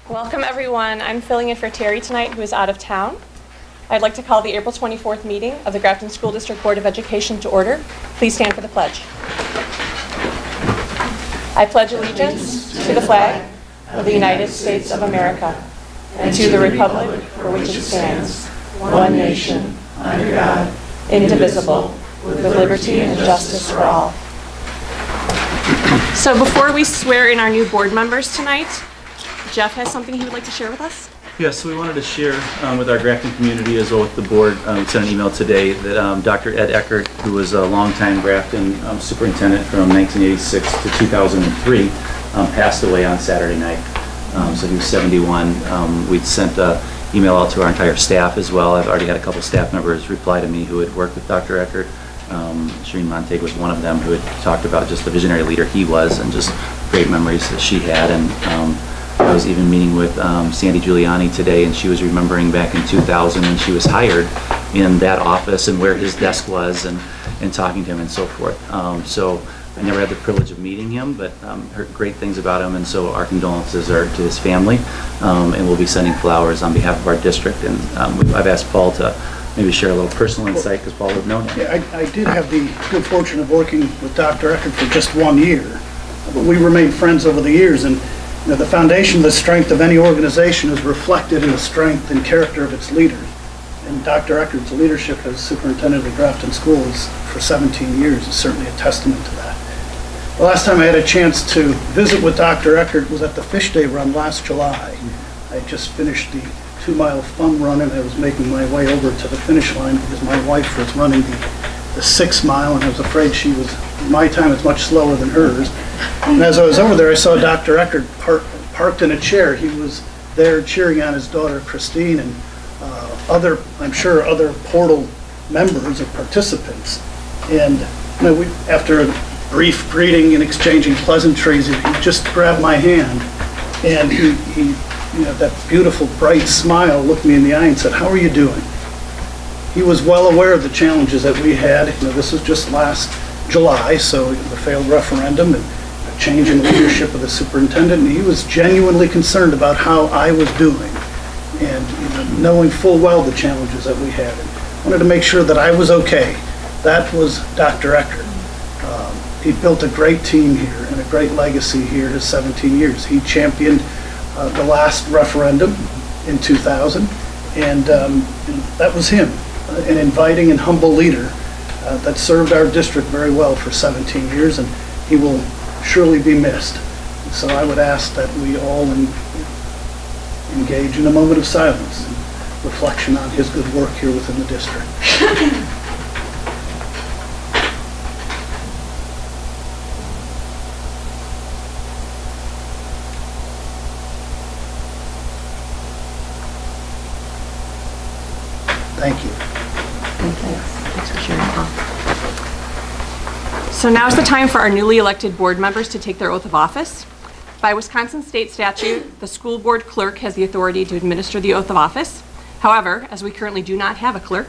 Welcome everyone. I'm filling in for Terry tonight, who is out of town. I'd like to call the April 24th meeting of the Grafton School District Board of Education to order. Please stand for the pledge. I pledge allegiance to the flag of the United States of America and to the republic for which it stands, one nation, under God, indivisible, with liberty and justice for all. So before we swear in our new board members tonight, Jeff has something he would like to share with us. Yes, we wanted to share with our Grafton community as well with the board. Sent an email today that Dr. Ed Eckert, who was a longtime Grafton superintendent from 1986 to 2003, passed away on Saturday night. So he was 71. We'd sent an email out to our entire staff as well. I've already had a couple staff members reply to me who had worked with Dr. Eckert. Shireen Montague was one of them who had talked about just the visionary leader he was and just great memories that she had. And I was even meeting with Sandy Giuliani today, and she was remembering back in 2000 when she was hired in that office and where his desk was and talking to him and so forth. So I never had the privilege of meeting him, but heard great things about him, and so our condolences are to his family, and we'll be sending flowers on behalf of our district. And I've asked Paul to maybe share a little personal insight because Paul would know him. Yeah, I did have the good fortune of working with Dr. Eckert for just 1 year, but we remained friends over the years. And you know, the foundation, the strength of any organization is reflected in the strength and character of its leaders. And Dr. Eckert's leadership as superintendent of Grafton Schools for 17 years is certainly a testament to that. The last time I had a chance to visit with Dr. Eckert was at the Fish Day run last July. I just finished the 2-mile fun run, and I was making my way over to the finish line because my wife was running the 6-mile, and I was afraid she was, my time is much slower than hers. And as I was over there, I saw Dr. Eckert parked in a chair. He was there cheering on his daughter, Christine, and I'm sure other portal members or participants. And you know, after a brief greeting and exchanging pleasantries, he just grabbed my hand, and he you know, that beautiful, bright smile looked me in the eye and said, "How are you doing?" He was well aware of the challenges that we had. You know, this was just last July, so the failed referendum and a change in leadership of the superintendent, and he was genuinely concerned about how I was doing, and you know, knowing full well the challenges that we had, and wanted to make sure that I was okay. That was Dr. Eckert. He built a great team here and a great legacy here his 17 years. He championed the last referendum in 2000, and that was him, an inviting and humble leader that served our district very well for 17 years, and he will surely be missed. So I would ask that we all engage in a moment of silence and reflection on his good work here within the district. Thank you. Thanks for sharing, Paul. So now is the time for our newly elected board members to take their oath of office. By Wisconsin state statute, the school board clerk has the authority to administer the oath of office. However, as we currently do not have a clerk,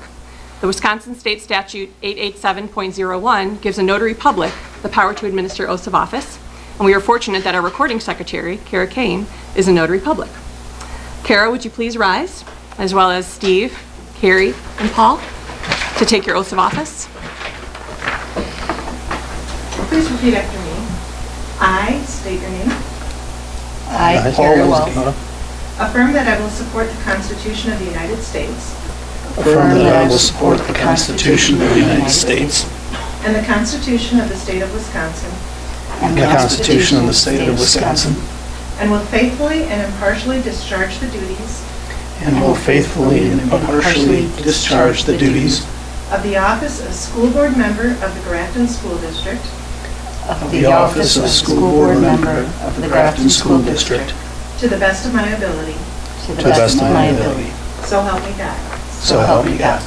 the Wisconsin state statute 887.01 gives a notary public the power to administer oaths of office, and we are fortunate that our recording secretary, Kara Kane, is a notary public. Kara, would you please rise, as well as Steve, Carrie, and Paul, to take your oaths of office. Please repeat after me. I state your name. I, Paul, affirm that I will support the Constitution of the United States. Affirm that I will support the Constitution of the United States. And the Constitution of the State of Wisconsin. And the Constitution of the State of Wisconsin. And will faithfully and impartially discharge the duties. And will faithfully and impartially discharge the duties of the office of School Board Member of the Grafton School District. Of the office of School Board Member of the Grafton School District. To the best of my ability. To the best of my ability. So help me God. So help me God.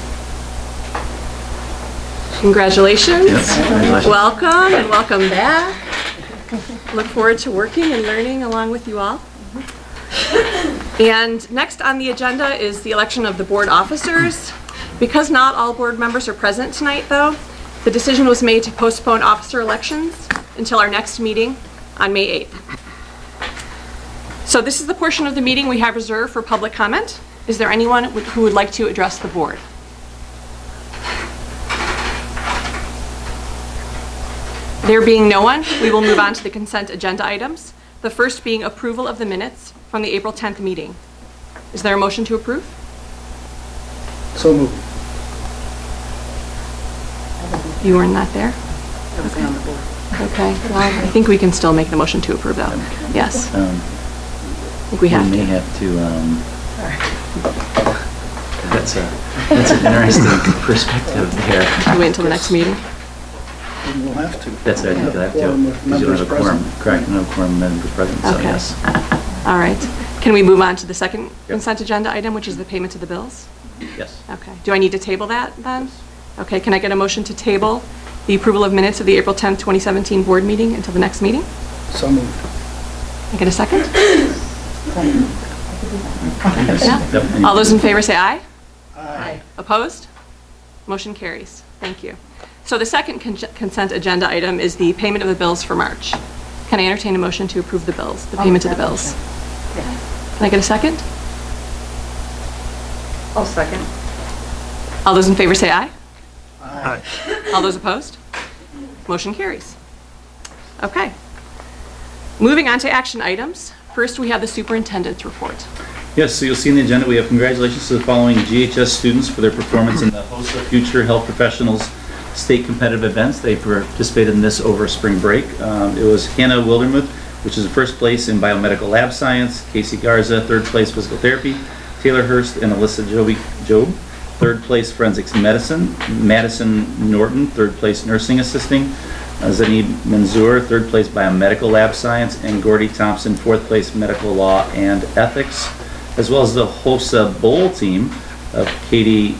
Congratulations. Yes. Welcome and welcome back. Look forward to working and learning along with you all. And next on the agenda is the election of the board officers. Because not all board members are present tonight, though, the decision was made to postpone officer elections until our next meeting on May 8th. So this is the portion of the meeting we have reserved for public comment. Is there anyone who would like to address the board? There being no one, we will move on to the consent agenda items. The first being approval of the minutes from the April 10th meeting. Is there a motion to approve? So moved. You were not there? I was on the board. Okay, well, I think we can still make the motion to approve though. Yes, I think we have We may to. have to, that's an interesting perspective there. Should we wait until the next meeting? And we'll have to. That's what I think you'll have to, Quorum with because you don't have a members quorum, present. correct, you don't have a quorum of members present, so Okay. yes. All right. Can we move on to the second consent agenda item, which is the payment of the bills? Yes. Okay. Do I need to table that then? Okay, can I get a motion to table the approval of minutes of the April 10th, 2017 board meeting until the next meeting? So moved. Can I get a second? Yes. Yeah. Yep. All those in favor say aye. Aye. Opposed? Motion carries. Thank you. So the second consent agenda item is the payment of the bills for March. Can I entertain a motion to approve the bills, the payment of the bills? Can I get a second? Oh, second. All those in favor say aye. Aye. All those opposed? Motion carries. Okay. Moving on to action items. First, we have the superintendent's report. Yes, so you'll see in the agenda, we have congratulations to the following GHS students for their performance in the Host of Future Health Professionals state competitive events. They participated in this over spring break. It was Hannah Wildermuth, which is first place in biomedical lab science, Casey Garza, third place physical therapy, Taylor Hurst and Alyssa Job, third place forensics medicine, Madison Norton, third place nursing assisting, Zainib Manzour, third place biomedical lab science, and Gordy Thompson, fourth place medical law and ethics, as well as the HOSA Bowl team of Katie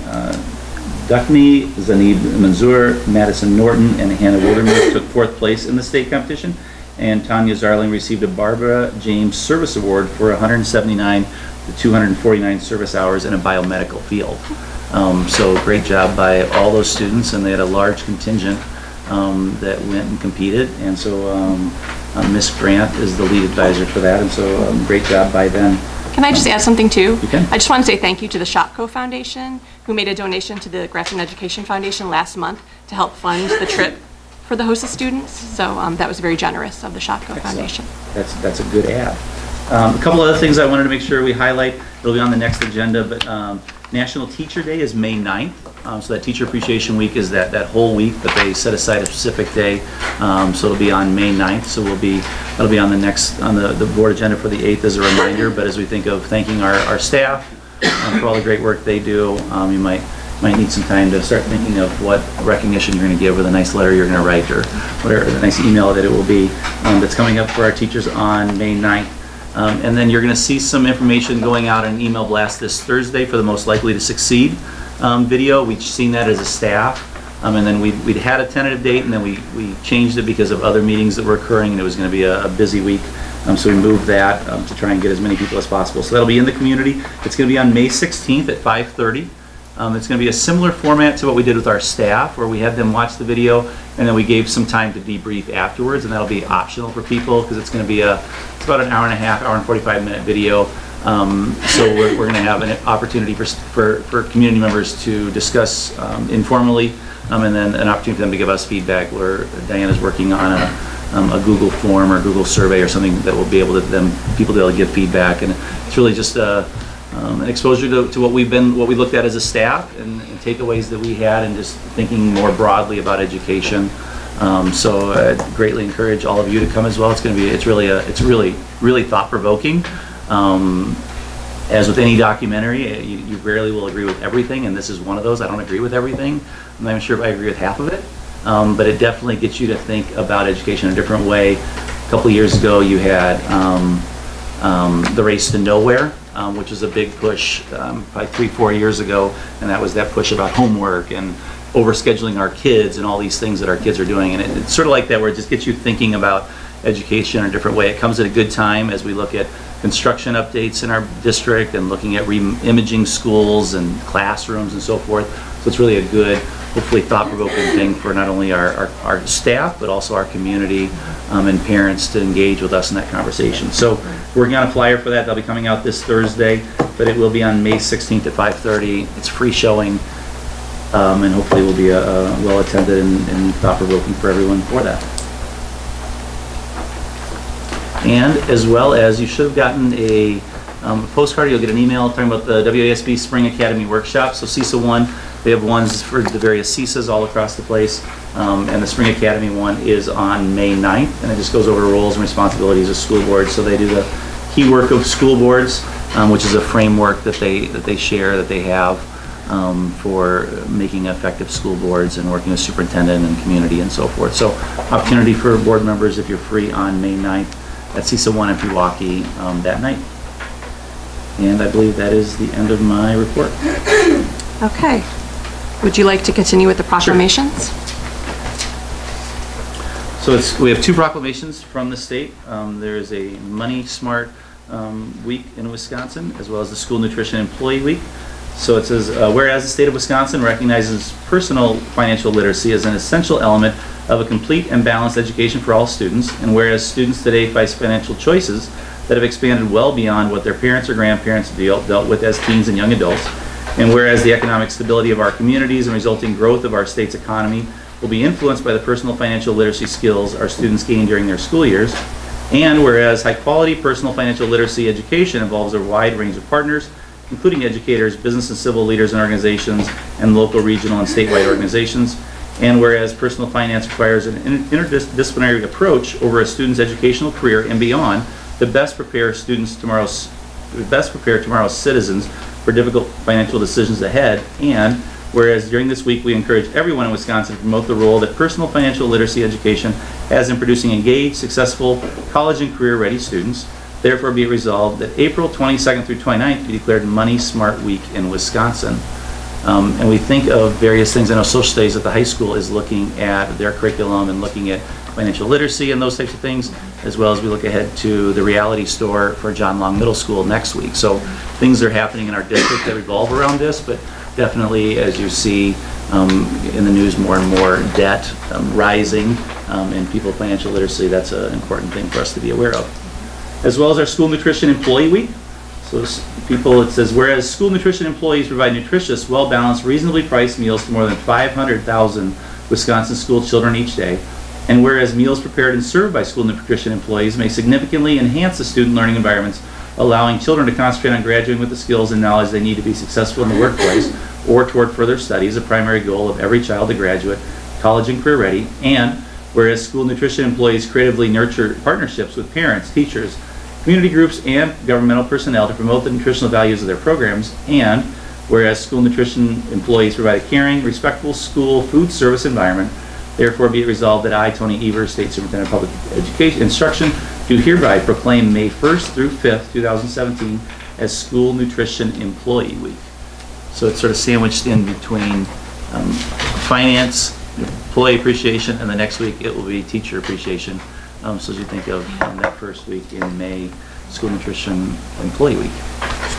Duckney, Zainib Manzour, Madison Norton, and Hannah Wildermuth took fourth place in the state competition, and Tanya Zarling received a Barbara James Service Award for 179 to 249 service hours in a biomedical field. So great job by all those students, and they had a large contingent that went and competed, and so Miss Grant is the lead advisor for that, and so great job by them. Can I just add something too? You can. I just want to say thank you to the Shopko Foundation, who made a donation to the Grafton Education Foundation last month to help fund the trip for the HOSA students. So that was very generous of the Shopko Foundation. That's a good add. A couple other things I wanted to make sure we highlight. It'll be on the next agenda, but National Teacher Day is May 9th. So that Teacher Appreciation Week is that whole week, but they set aside a specific day. So it'll be on May 9th. So that'll be on the board agenda for the 8th as a reminder. But as we think of thanking our staff for all the great work they do, you might need some time to start thinking of what recognition you're going to give, or the nice letter you're going to write, or whatever, the nice email that it will be that's coming up for our teachers on May 9th. And then you're going to see some information going out in an email blast this Thursday for the Most Likely to Succeed video. We've seen that as a staff. And then we'd had a tentative date, and then we changed it because of other meetings that were occurring, and it was going to be a busy week. So we moved that to try and get as many people as possible. So that'll be in the community. It's going to be on May 16th at 5:30. It's going to be a similar format to what we did with our staff, where we had them watch the video, and then we gave some time to debrief afterwards, and that'll be optional for people, because it's going to be it's about an hour and a half, hour and 45-minute video. So we're going to have an opportunity for community members to discuss informally, and then an opportunity for them to give us feedback, where Diana's working on a Google form or Google survey or something that will be able to people to be able to give feedback, and it's really just an exposure to what we looked at as a staff, and takeaways that we had, and just thinking more broadly about education. So I greatly encourage all of you to come as well. It's really thought-provoking. As with any documentary, you rarely will agree with everything, and this is one of those. I don't agree with everything. I'm not even sure if I agree with half of it, but it definitely gets you to think about education in a different way. A couple of years ago, you had the Race to Nowhere, which was a big push probably 3-4 years ago, and that was that push about homework and overscheduling our kids and all these things that our kids are doing. And it's sort of like that, where it just gets you thinking about education in a different way. It comes at a good time as we look at construction updates in our district and looking at re-imaging schools and classrooms and so forth. So it's really a good, hopefully thought-provoking thing for not only our staff, but also our community, and parents to engage with us in that conversation. So working on a flyer for that. That'll be coming out this Thursday, but it will be on May 16th at 5:30. It's free showing, and hopefully will be well attended and thought-provoking for everyone for that. And as well as, you should have gotten a postcard. You'll get an email talking about the WASB Spring Academy Workshop. So CISA 1, they have ones for the various CISAs all across the place. And the Spring Academy one is on May 9th, and it just goes over roles and responsibilities of school boards. So they do the key work of school boards, which is a framework that they share, that they have for making effective school boards and working with superintendent and community and so forth. So opportunity for board members, if you're free, on May 9th at CISA 1 in Pewaukee that night. And I believe that is the end of my report. Okay. Would you like to continue with the proclamations? So we have two proclamations from the state. There is a Money Smart Week in Wisconsin, as well as the School Nutrition Employee Week. So it says, whereas the state of Wisconsin recognizes personal financial literacy as an essential element of a complete and balanced education for all students, and whereas students today face financial choices that have expanded well beyond what their parents or grandparents dealt with as teens and young adults, and whereas the economic stability of our communities and resulting growth of our state's economy will be influenced by the personal financial literacy skills our students gain during their school years, and whereas high-quality personal financial literacy education involves a wide range of partners, including educators, business and civil leaders and organizations, and local, regional, and statewide organizations, and whereas personal finance requires an interdisciplinary approach over a student's educational career and beyond to best prepare tomorrow's citizens for difficult financial decisions ahead, and whereas during this week we encourage everyone in Wisconsin to promote the role that personal financial literacy education has in producing engaged, successful, college and career-ready students. Therefore, be it resolved that April 22nd through 29th be declared Money Smart Week in Wisconsin. And we think of various things. I know social studies at the high school is looking at their curriculum and looking at financial literacy and those types of things, as well as we look ahead to the reality store for John Long Middle School next week. So things are happening in our district that revolve around this, but definitely, as you see in the news, more and more debt rising and people financial literacy, that's an important thing for us to be aware of. As well as our School Nutrition Employee Week. So it says, whereas school nutrition employees provide nutritious, well-balanced, reasonably priced meals to more than 500,000 Wisconsin school children each day, and whereas meals prepared and served by school nutrition employees may significantly enhance the student learning environments, allowing children to concentrate on graduating with the skills and knowledge they need to be successful in the workplace or toward further studies, a primary goal of every child to graduate college and career ready, and whereas school nutrition employees creatively nurture partnerships with parents, teachers, community groups, and governmental personnel to promote the nutritional values of their programs, and whereas school nutrition employees provide a caring, respectful school food service environment, therefore be it resolved that I, Tony Evers, State Superintendent of Public Education Instruction, do hereby proclaim May 1st through 5th, 2017 as School Nutrition Employee Week. So it's sort of sandwiched in between finance, employee appreciation, and the next week it will be teacher appreciation. So as you think of that first week in May, School Nutrition Employee Week.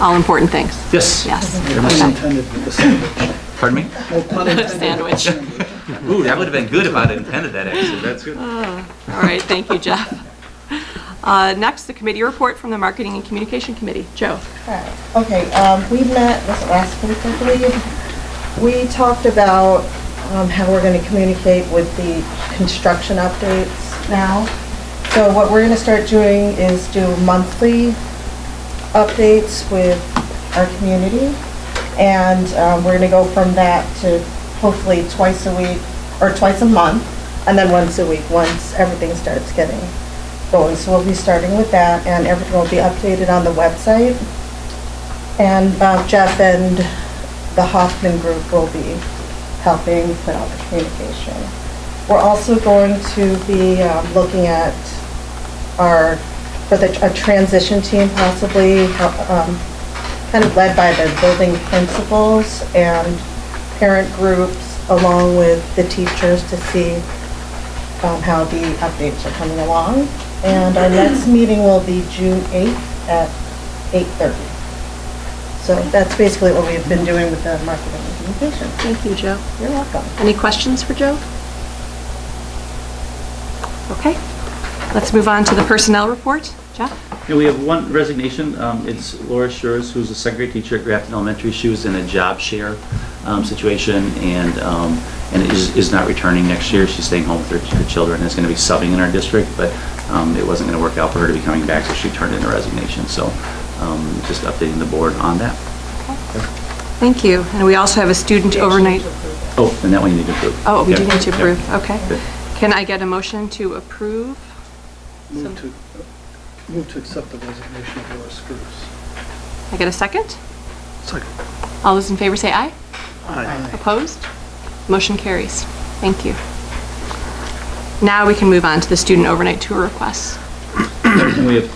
All important things. Yes. Yes. No pun intended with the sandwich. Pardon me? No pun intended. Sandwich. Ooh, that would have been good if I'd intended that, actually. That's good. All right, thank you, Jeff. Next, the committee report from the Marketing and Communication Committee. Joe. Okay, we met, was it last week, I believe? We talked about how we're going to communicate with the construction updates now. So what we're going to start doing is do monthly updates with our community, and we're going to go from that to hopefully twice a week or twice a month, and then once a week once everything starts getting going. So we'll be starting with that, and everything will be updated on the website. And Jeff and the Hoffman Group will be helping put out the communication. We're also going to be looking at a transition team, possibly kind of led by the building principals and parent groups, along with the teachers, to see how the updates are coming along. And our next meeting will be June 8th at 8:30. So that's basically what we've been doing with the marketing and communication. Thank you, Joe. You're welcome. Any questions for Joe? Okay. Let's move on to the personnel report. Jeff? Yeah, we have one resignation. It's Laura Schurz, who's a second grade teacher at Grafton Elementary. She was in a job share situation and is not returning next year. She's staying home with her children and is going to be subbing in our district, but it wasn't going to work out for her to be coming back, so she turned in a resignation. So just updating the board on that. Okay. Thank you. And we also have a student overnight. Oh, and that one you need to approve. Oh, we do Yep. need to approve. Yep. Okay. Good. Can I get a motion to approve? Move to accept the resignation of Laura Schurz. I get a second? Second. All those in favor say aye. Aye. Opposed? Motion carries. Thank you. Now we can move on to the student overnight tour requests. And we have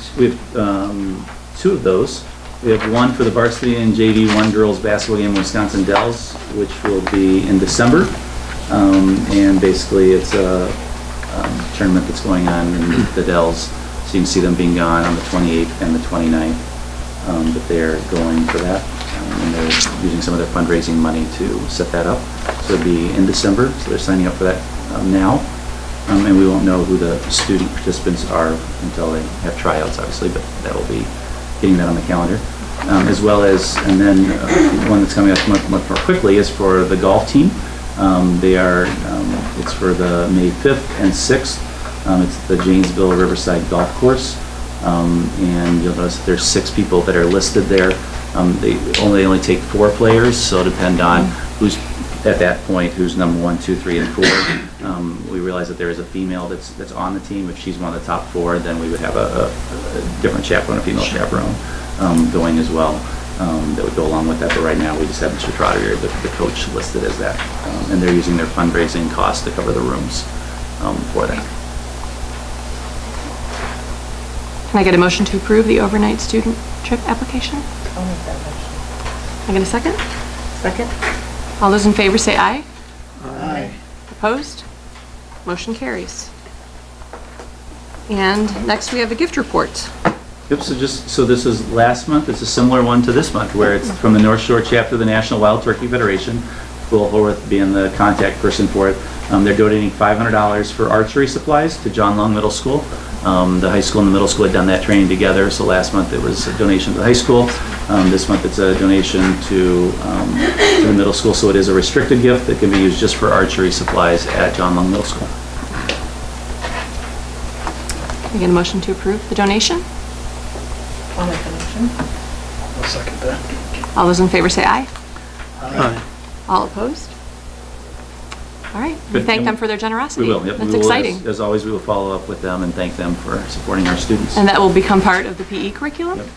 two of those. We have one for the varsity and JV 1 girls basketball game in Wisconsin Dells, which will be in December. And basically it's a tournament that's going on in the Dells. So you can see them being gone on the 28th and the 29th. But they're going for that. And they're using some of their fundraising money to set that up. So it'll be in December. So they're signing up for that now. And we won't know who the student participants are until they have tryouts, obviously, but that will be getting that on the calendar. As well as, and then one that's coming up much more quickly is for the golf team. It's for the May 5th and 6th. It's the Janesville Riverside Golf Course. And you'll notice that there's 6 people that are listed there. They only take 4 players, so depend on who's at that point, who's number 1, 2, 3, and 4. We realize that there is a female that's on the team. If she's one of the top 4, then we would have a different chaperone, a female chaperone, going as well. That would go along with that, but right now we just have Mr. Trotter here, the coach, listed as that. And they're using their fundraising costs to cover the rooms for that. Can I get a motion to approve the overnight student trip application? I'll make that motion. Can I get a second? Second? All those in favor say aye. Aye. Opposed? Motion carries. And next we have a gift report. Yep, so this is last month. It's a similar one to this month, where it's from the North Shore chapter of the National Wild Turkey Federation, Will Horwath being the contact person for it. They're donating $500 for archery supplies to John Long Middle School. The high school and the middle school had done that training together, so last month it was a donation to the high school. This month it's a donation to the middle school, so it is a restricted gift that can be used just for archery supplies at John Long Middle School. Can I get a motion to approve the donation? I'll make the motion. I'll second that. All those in favor say aye. Aye. All opposed? All right, we Good. thank them for their generosity. We will. Yep, That's we will, exciting. As always, we will follow up with them and thank them for supporting our students. And that will become part of the PE curriculum? Yep.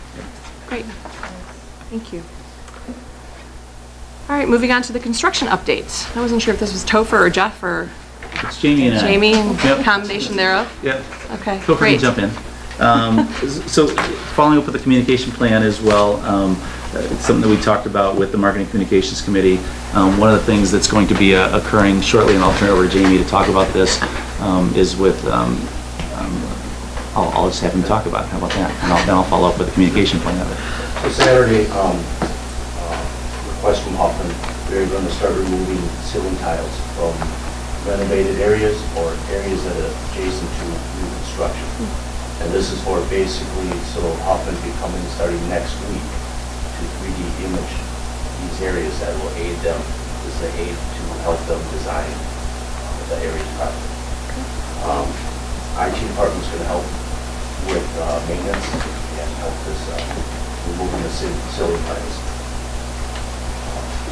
Great. Thank you. All right, moving on to the construction updates. I wasn't sure if this was Topher or Jeff or It's Jamie and I. Jamie and Yep. combination thereof. Yep. Okay, Feel free to great. jump in. So following up with the communication plan as well, it's something that we talked about with the Marketing Communications Committee. One of the things that's going to be occurring shortly, and I'll turn it over to Jamie to talk about this, is with, I'll just have him talk about it. How about that? And then I'll follow up with the communication plan of it. So Saturday, request from Hoffman, they're going to start removing ceiling tiles from renovated areas or areas that are adjacent to new construction. And this is for basically, so Hoffman can come in starting next week to 3D image these areas that will aid them, this is an aid to help them design the areas properly. IT department's going to help with maintenance and help this removing the ceiling tiles.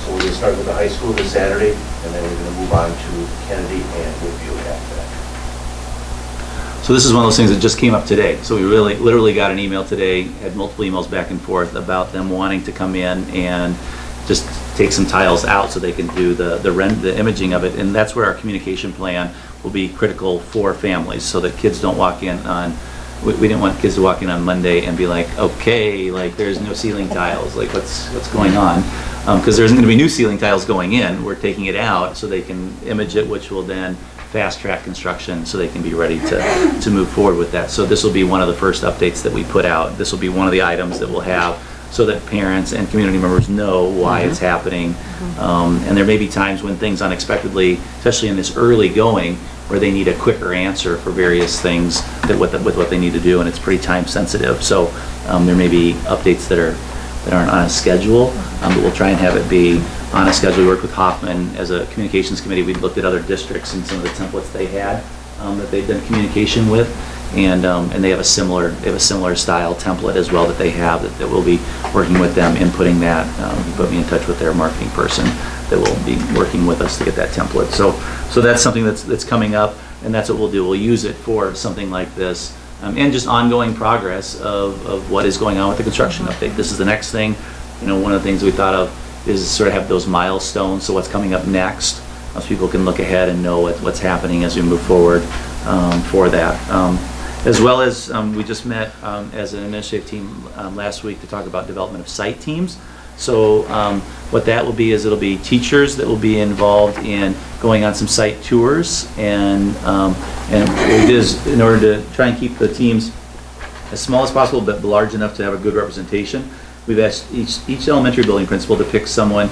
So we're going to start with the high school this Saturday, and then we're going to move on to Kennedy and Woodview after that. So this is one of those things that just came up today. So we literally got an email today, had multiple emails back and forth about them wanting to come in and just take some tiles out so they can do the imaging of it. And that's where our communication plan will be critical for families, so that kids don't walk in on, we didn't want kids to walk in on Monday and be like, okay, like there's no ceiling tiles, like what's going on? Because there isn't going to be new ceiling tiles going in. We're taking it out so they can image it, which will then fast track construction so they can be ready to move forward with that. So this will be one of the first updates that we put out. This will be one of the items that we'll have so that parents and community members know why it's happening. And there may be times when things unexpectedly, especially in this early going, where they need a quicker answer for various things with what they need to do, and it's pretty time sensitive. So there may be updates that aren't on a schedule, but we'll try and have it be on a schedule. We worked with Hoffman as a communications committee. We looked at other districts and some of the templates they had that they've done communication with, and they have a similar style template as well that they have that we'll be working with them, inputting that. He put me in touch with their marketing person that will be working with us to get that template. So that's something that's coming up, and that's what we'll do. We'll use it for something like this, and just ongoing progress of what is going on with the construction update. This is the next thing. One of the things we thought of is sort of have those milestones, so what's coming up next, so people can look ahead and know what's happening as we move forward for that. As well as we just met as an administrative team last week to talk about development of site teams. So what that will be is it'll be teachers that will be involved in going on some site tours, and it is in order to try and keep the teams as small as possible but large enough to have a good representation. We've asked each elementary building principal to pick someone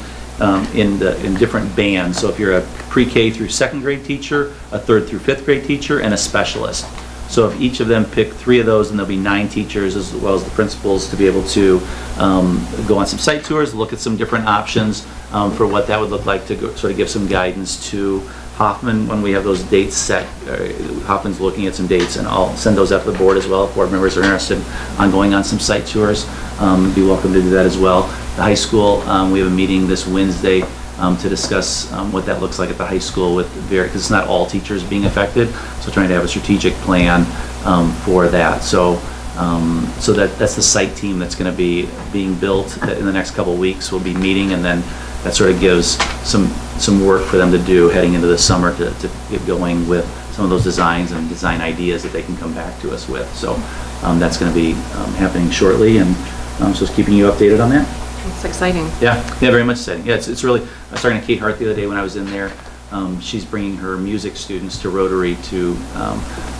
in different bands. So if you're a pre-K through second grade teacher, a third through fifth grade teacher, and a specialist. So if each of them pick 3 of those, then there'll be 9 teachers as well as the principals to be able to go on some site tours, look at some different options for what that would look like, to sort of give some guidance to Hoffman when we have those dates set. Hoffman's looking at some dates, and I'll send those out to the board as well if board members are interested on going on some site tours. Be welcome to do that as well. The high school, we have a meeting this Wednesday to discuss what that looks like at the high school because it's not all teachers being affected, so trying to have a strategic plan for that. So that's the site team that's going to be being built in the next couple of weeks. We'll be meeting, and then that sort of gives some work for them to do heading into the summer to get going with some of those designs and design ideas that they can come back to us with. So that's going to be happening shortly, and so just keeping you updated on that. It's exciting. Yeah, very much exciting. Yeah, it's really, I was talking to Kate Hart the other day when I was in there. She's bringing her music students to Rotary to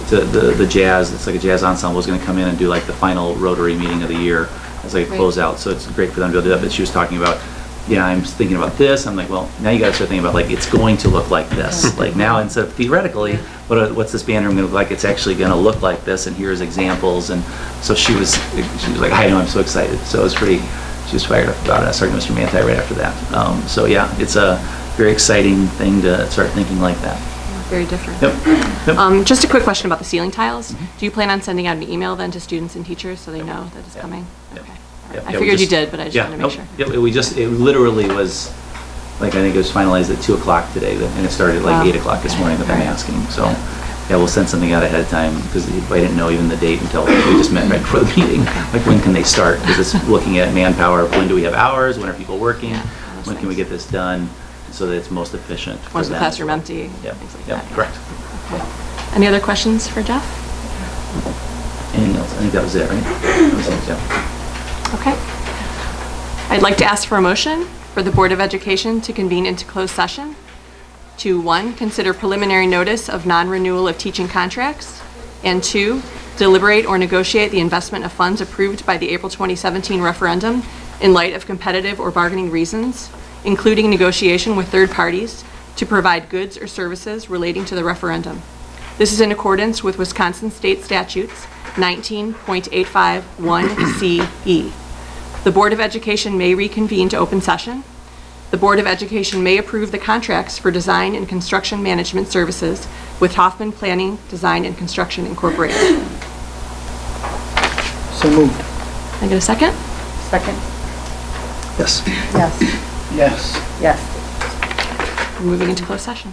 the jazz. It's like a jazz ensemble is going to come in and do like the final Rotary meeting of the year as like a closeout. So it's great for them to be able to do that. But she was talking about, yeah, I'm thinking about this. I'm like, well, now you got to start thinking about like it's going to look like this. Like now, instead of theoretically, what's this band room going to look like? It's actually going to look like this, and here's examples. And so she was like, I know, I'm so excited. So it was pretty. She was fired up about it. I started Mr. Manti right after that. So yeah, it's a very exciting thing to start thinking like that. Very different. Yep. Just a quick question about the ceiling tiles. Do you plan on sending out an email then to students and teachers so they know that it's coming? Yep. Okay. Yep. I figured you did, but I just wanted to make sure. Yep. It literally was like, I think it was finalized at 2 o'clock today, and it started at like 8 o'clock this morning with them asking. So yeah, we'll send something out ahead of time because I didn't know even the date until we just met right before the meeting. Like, when can they start? Because it's looking at manpower. When do we have hours? When are people working? When can we get this done so that it's most efficient for them? Once the classroom empty. Yep. Things like Yep. that. Correct. Okay. Any other questions for Jeff? Anything else? I think that was it, right? That was it, yeah. Okay. I'd like to ask for a motion for the Board of Education to convene into closed session to 1, consider preliminary notice of non-renewal of teaching contracts, and 2, deliberate or negotiate the investment of funds approved by the April 2017 referendum in light of competitive or bargaining reasons, including negotiation with third parties to provide goods or services relating to the referendum. This is in accordance with Wisconsin State Statutes 19.851CE. The Board of Education may reconvene to open session. The Board of Education may approve the contracts for design and construction management services with Hoffman Planning, Design, and Construction Incorporated. So moved. Can I get a second? Second? Yes. Yes. Yes. Yes. We're moving into closed session.